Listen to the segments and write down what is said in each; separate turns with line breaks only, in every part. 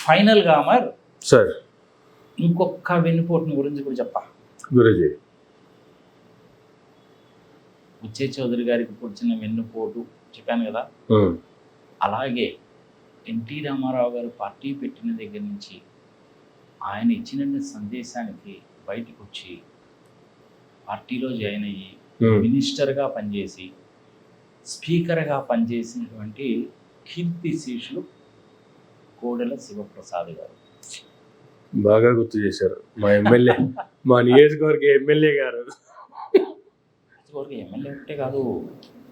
ఫైనల్గా అమర్
సార్
ఇంకొక వెన్నుపోటుని గురించి కూడా చెప్పా.
గురూజీ
బుచ్చయ్య చౌదరి గారికి పొడిచిన వెన్నుపోటు చెప్పాను కదా, అలాగే ఎన్టీ రామారావు గారు పార్టీ పెట్టిన దగ్గర నుంచి ఆయన ఇచ్చిన సందేశానికి బయటకు వచ్చి పార్టీలో జాయిన్ అయ్యి మినిస్టర్గా పనిచేసి స్పీకర్గా పనిచేసినటువంటి కీర్తి శేషులు కోడెల శివప్రసాద్ గారు.
బాగా గుర్తు చేశారు. మా ఎమ్మెల్యే, మా నియోజకవర్గ ఎమ్మెల్యే గారు.
ఎమ్మెల్యే అంటే కాదు,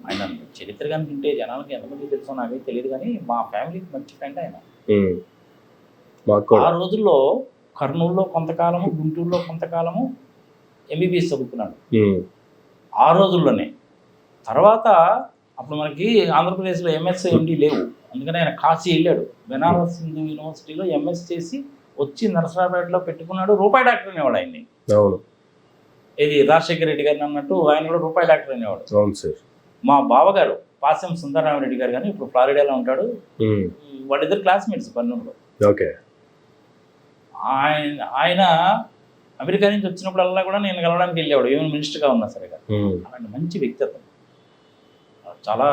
ఆయన చరిత్ర కనుకుంటే జనాలకి ఎంతమంది తెలుసో నాకైతే తెలియదు, కానీ మా ఫ్యామిలీకి మంచి ఫ్రెండ్ ఆయన. ఆ రోజుల్లో కర్నూలులో కొంతకాలము, గుంటూరులో కొంతకాలము ఎంబీబీఎస్ చదువుకున్నాడు ఆ రోజుల్లోనే. తర్వాత అప్పుడు మనకి ఆంధ్రప్రదేశ్లో ఎంఎస్ ఎండి లేవు, అందుకని ఆయన కాశీ వెళ్ళాడు. బెనారస్ హిందూ యూనివర్సిటీలో ఎంఎస్ చేసి వచ్చి నరసరావుపేటలో పెట్టుకున్నాడు. రూపాయి డాక్టర్ అనేవాడు ఆయన్ని.
అవును,
ఇది రాజశేఖర రెడ్డి గారిని అన్నట్టు ఆయన కూడా రూపాయి డాక్టర్ అనేవాడు.
అవును సార్.
మా బావగారు పాస్యం సుందరరామరెడ్డి గారు కానీ ఇప్పుడు ఫ్లారిడాలో ఉంటాడు. వాళ్ళిద్దరు క్లాస్మేట్స్ కర్నూలులో.
ఓకే.
ఆయన అమెరికా నుంచి వచ్చినప్పుడల్లా కూడా నేను కలవడానికి వెళ్ళేవాడు, ఏమైనా మినిస్టర్గా ఉన్నా సరే. అలాంటి మంచి వ్యక్తిత్వం, చాలా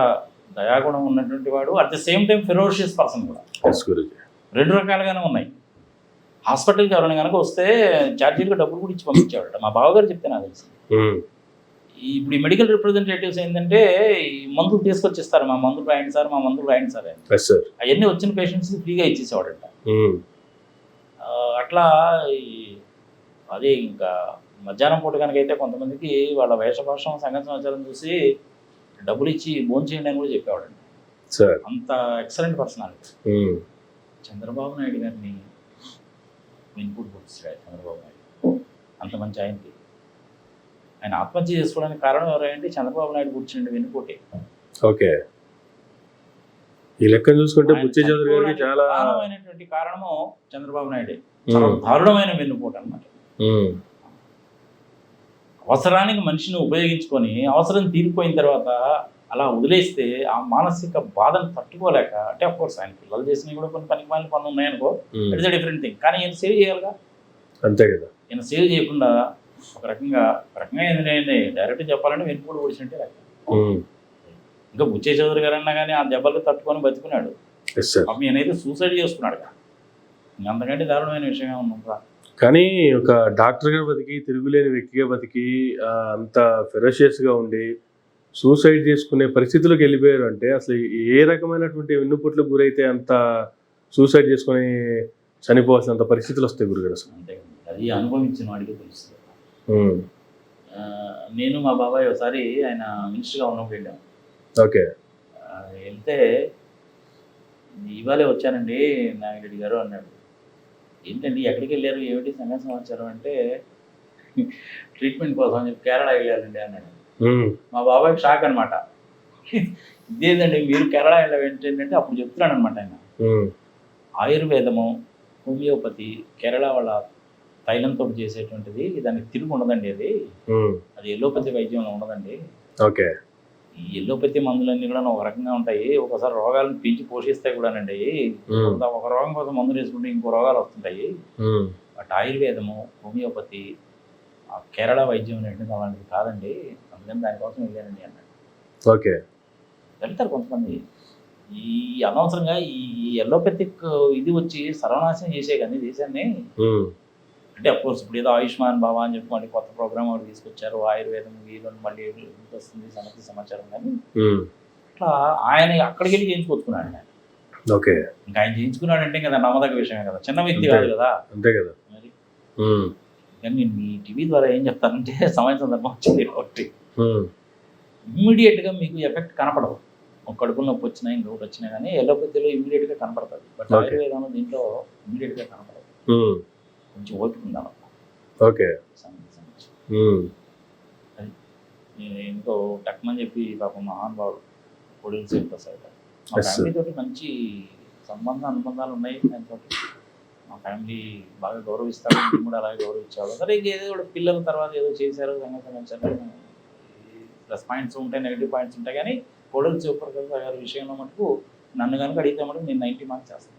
దయాగుణం ఉన్నటువంటి వాడు. At the same time ferocious person కూడా. రెండు రకాలుగానే ఉన్నాయి. హాస్పిటల్కి ఎవరైనా కనుక వస్తే ఛార్జీలకు డబ్బులు కూడా ఇచ్చి పంపించేవాడు. మా బావగారు చెప్తే నాకు తెలిసి. ఇప్పుడు ఈ మెడికల్ రిప్రజెంటేటివ్స్ ఏంటంటే ఈ మందులు తీసుకొచ్చిస్తారు, మా మందులు రాయండి సార్, మా మందులు రాయండి సార్ అని. అవన్నీ వచ్చిన పేషెంట్స్కి ఫ్రీగా ఇచ్చేసేవాడంట. అట్లా అదే ఇంకా మధ్యాహ్నం పూట కనుక అయితే కొంతమందికి వాళ్ళ వేషభాషం సంగతి సమాచారం చూసి డబ్బులు ఇచ్చి భోజనం చేయండి అని కూడా చెప్పేవాడండి. అంత ఎక్సలెంట్ పర్సనాలిటీ. చంద్రబాబు నాయుడు గారిని వెన్నుపోటు పొడిచాడు. చంద్రబాబు నాయుడు అంత మంచి ఆయనకి, ఆయన ఆత్మహత్య చేసుకోవడానికి కారణం ఎవరంటే చంద్రబాబు నాయుడు కూర్చుండి వెన్నుపోటే.
ఓకే. ఈ లెక్క చూసుకుంటే బుచ్చయ్య చౌదరి గారికి చాలా
ప్రధానమైనటువంటి కారణము చంద్రబాబు నాయుడే. చాలా దారుణమైన వెన్నుపోటు అన్నమాట. అవసరానికి మనిషిని ఉపయోగించుకొని అవసరం తీరిపోయిన తర్వాత అలా వదిలేస్తే ఆ మానసిక బాధను తట్టుకోలేక, అంటే అఫ్కోర్స్ ఆయన పిల్లలు చేసినవి కూడా కొన్ని పనికి మాలిన పనులు ఉన్నాయనుకో, ఇట్స్ డిఫరెంట్ థింగ్. కానీ ఈయన సేవ్ చేయాలిగా,
అంతే కదా.
ఈయన సేవ్ చేయకుండా ఒక రకంగా ఏంటంటే డైరెక్ట్ చెప్పాలంటే వెన్నుపోటు పొడిచినట్టే లెక్క. ఇంకా బుచ్చయ్య చౌదరి గారు అన్నా కానీ ఆ దెబ్బలు తట్టుకొని బతుకున్నాడు. ఈయనైతే సూసైడ్ చేసుకున్నాడు. అంతకంటే దారుణమైన విషయమే ఉందా.
కానీ ఒక డాక్టర్గా బతికి, తిరుగులేని వ్యక్తిగా బతికి, అంత ఫెరోషియస్గా ఉండి సూసైడ్ చేసుకునే పరిస్థితులకు వెళ్ళిపోయారు అంటే అసలు ఏ రకమైనటువంటి వెన్నుపోట్లకు గురైతే అంత సూసైడ్ చేసుకొని చనిపోవాల్సినంత పరిస్థితులు వస్తాయి గురుగారు అసలు.
అంతే, అది అనుభవించిన వాడికి తెలుస్తుంది. నేను మా బాబాయ్ ఒకసారి ఆయన మినిస్టర్గా ఉన్నప్పుడు వెళ్ళాము.
ఓకే.
వెళ్తే ఇవాళే వచ్చానండి నాగిరెడ్డి గారు అన్నాడు. ఏంటండి ఎక్కడికి వెళ్ళారు, ఏమిటి సంగతి సమాచారం అంటే ట్రీట్మెంట్ కోసం అని చెప్పి కేరళ వెళ్ళారండి అన్నాడు. మా బాబాయ్ షాక్ అనమాట. ఇదేంటండి మీరు కేరళ వెళ్ళడం ఏంటంటే అప్పుడు చెప్తున్నాడు అనమాట ఆయన. ఆయుర్వేదము, హోమియోపతి, కేరళ వాళ్ళ తైలంతో చేసేటువంటిది, దానికి తిరుగు ఉండదండి. అది ఎల్లోపతి వైద్యంలో ఉండదండి.
ఓకే.
ఈ ఎల్లోపతి మందులన్నీ కూడా ఒక రకంగా ఉంటాయి, ఒకసారి రోగాలను పీల్చి పోషిస్తాయి కూడానండి. ఒక రోగం కోసం మందులు వేసుకుంటే ఇంకో రోగాలు వస్తుంటాయి. బట్ ఆయుర్వేదము, హోమియోపతి, కేరళ వైద్యం అనేది అలాంటిది కాదండి, అందుకని దానికోసం వెళ్ళానండి అన్నాడు.
ఓకే.
వెళ్తారు కొంతమంది ఈ అనవసరంగా ఈ ఎల్లోపతిక్ ఇది వచ్చి సర్వనాశనం చేసే కానీ దేశాన్ని. అంటే అఫ్కోర్స్ ఇప్పుడు ఏదో ఆయుష్మాన్ బాబా అని చెప్పి మళ్ళీ కొత్త ప్రోగ్రామ్ ఒకటి తీసుకొచ్చారు, ఆయుర్వేదం వీళ్ళని మళ్ళీ వస్తుంది సంగతి సమాచారం. కానీ అట్లా ఆయన అక్కడికి వెళ్ళి చేయించుకొచ్చుకున్నాడు ఆయన.
ఓకే.
ఇంకా ఆయన చేయించుకున్నాడంటే కదా నమ్మదగ్గ విషయమే కదా, చిన్న వ్యక్తి కాదు కదా.
అంతే కదా.
మరి కానీ నేను మీ టీవీ ద్వారా ఏం చెప్తానంటే సమయం సందర్భం వచ్చింది ఒకటి, ఇమ్మీడియట్గా మీకు ఎఫెక్ట్ కనపడదు. ఒక కడుపులో నొప్పి వచ్చినా ఇంకొకటి వచ్చినా కానీ ఎల్లోపతిలో ఇమ్మీడియట్గా కనపడుతుంది. బట్ ఆయుర్వేదంలో దీంట్లో ఇమ్మీడియట్గా కనపడదు, కొంచెం ఓపిక ఉండాలి.
ఓకే.
అది నేను ఎంతో టక్మని చెప్పి పాపం మహానుభావుడు కొడుకు శివప్రసాద్ గారు. మా ఫ్యామిలీ తోటి మంచి అనుబంధాలు ఉన్నాయి ఆయనతో. మా ఫ్యామిలీ బాగా గౌరవిస్తాడు, మేము కూడా అలాగే గౌరవించేవాడు. సరే ఏదో కూడా పిల్లల తర్వాత ఏదో చేశారు సంగతి ప్లస్ పాయింట్స్ ఉంటాయి, నెగిటివ్ పాయింట్స్ ఉంటాయి. కానీ కొడుకు శివప్రసాద్ గారి విషయంలో మటుకు నన్ను కనుక అడిగితే మటుకు నేను 90 మార్క్స్ చేస్తాను.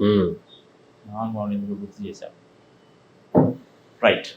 ఉమ్.
మహానుభావుని ఎందుకు గుర్తు చేశాం. రైట్.